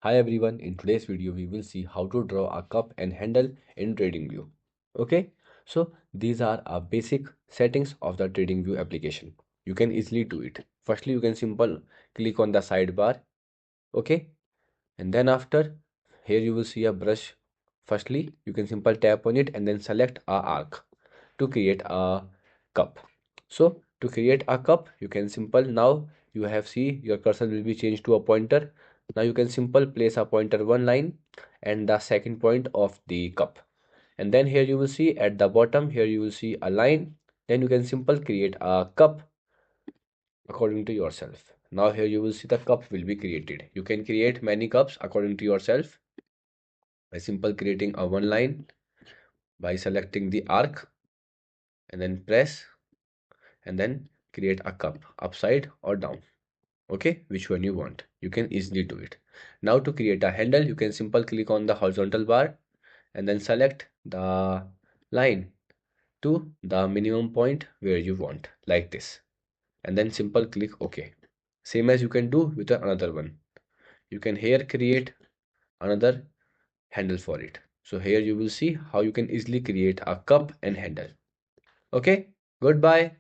Hi everyone, in today's video we will see how to draw a cup and handle in TradingView. Okay, so these are our basic settings of the TradingView application. You can easily do it. Firstly, you can simple click on the sidebar, okay, and then after here you will see a brush. Firstly, you can simple tap on it and then select a arc to create a cup. So to create a cup, you can simple now you have see your cursor will be changed to a pointer. Now you can simple place a pointer one line and the second point of the cup. And then here you will see at the bottom here you will see a line. Then you can simple create a cup according to yourself. Now here you will see the cup will be created. You can create many cups according to yourself by simple creating a one line by selecting the arc and then press and then create a cup upside or down, okay, which one you want. You can easily do it. Now to create a handle you can simple click on the horizontal bar and then select the line to the minimum point where you want like this and then simple click OK. Same as you can do with another one. You can here create another handle for it. So here you will see how you can easily create a cup and handle. Okay, goodbye.